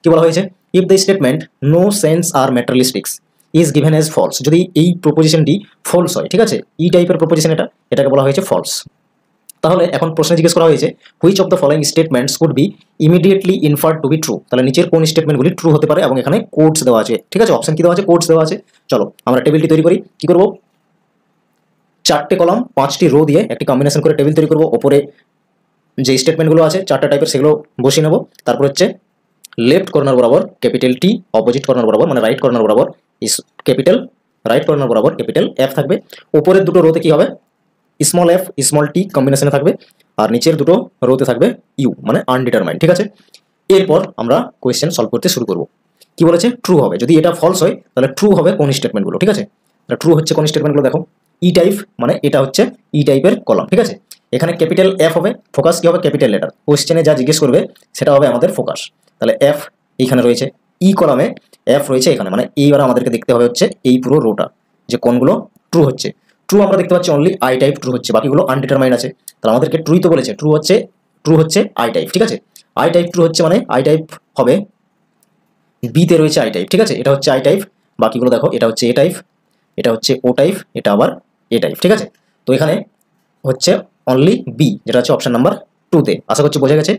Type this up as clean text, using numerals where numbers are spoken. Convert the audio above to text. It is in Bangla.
কি বলা হয়েছে, if the statement no sense আর materialistics is given as false, যদি এই প্রপোজিশনটি ফলস হয়, ঠিক আছে, এই টাইপের প্রপোজিশন এটাকে বলা হয়েছে ফলস। তাহলে এখন প্রশ্নে জিজ্ঞেস করা হয়েছে which of the following statements could be immediately inferred to be true, তাহলে নিচের কোন স্টেটমেন্টগুলি ট্রু হতে পারে, এবং এখানে কোডস দেওয়া আছে, ঠিক আছে, অপশন কি দেওয়া আছে, কোডস দেওয়া আছে। চলো আমরা টেবিলটি তৈরি করি। কি করব, 4টে কলাম 5টি রো দিয়ে একটি কম্বিনেশন করে টেবিল তৈরি করব। ওপরে যে স্টেটমেন্টগুলো আছে 4টা টাইপের সেগুলো বসিয়ে নেব। তারপর হচ্ছে লেফট কর্নার বরাবর ক্যাপিটাল টি, অপোজিট কর্নার বরাবর মানে রাইট কর্নার বরাবর ক্যাপিটাল, রাইট কর্নার বরাবর ক্যাপিটাল এফ থাকবে। উপরের দুটো রোতে কি হবে, স্মল এফ স্মল টি কম্বিনেশনে থাকবে, আর নিচের দুটো রোতে থাকবে ইউ মানে আনডিটারমাইন্ড, ঠিক আছে। এরপর আমরা কোয়েশ্চেন সলভ করতে শুরু করব। কি বলেছে, ট্রু হবে, যদি এটা ফলস হয় তাহলে ট্রু হবে কোন স্টেটমেন্টগুলো, ঠিক আছে। ট্রু হচ্ছে কোন স্টেটমেন্টগুলো দেখো, ই টাইপ মানে এটা হচ্ছে ই টাইপের কলাম, ঠিক আছে। এখানে ক্যাপিটাল এফ হবে, ফোকাস কি হবে, ক্যাপিটাল লেটার, কোশ্চেনে যা জিজ্ঞেস করবে সেটা হবে আমাদের ফোকাস। তাহলে এফ এইখানে রয়েছে, ই কলামে এফ রয়েছে এখানে, মানে এইবার আমাদেরকে দেখতে হবে হচ্ছে এই পুরো রোটা যে কোনগুলো ট্রু হচ্ছে। ট্রু আমরা দেখতে পাচ্ছি অনলি আই টাইপ ট্রু হচ্ছে, বাকিগুলো আনডিটারমাইন্ড আছে। তাহলে আমাদেরকে ট্রুই তো বলেছে, ট্রু হচ্ছে আই টাইপ, ঠিক আছে। আই টাইপ ট্রু হচ্ছে মানে আই টাইপ হবে, বিতে রয়েছে আই টাইপ, ঠিক আছে, এটা হচ্ছে আই টাইপ। বাকিগুলো দেখো, এটা হচ্ছে এ টাইপ, এটা হচ্ছে ও টাইপ, এটা আবার এ টাইপ, ঠিক আছে। তো এখানে হচ্ছে অনলি বি, যেটা হচ্ছে অপশন নাম্বার 2তে। আশা করছি বোঝা গেছে।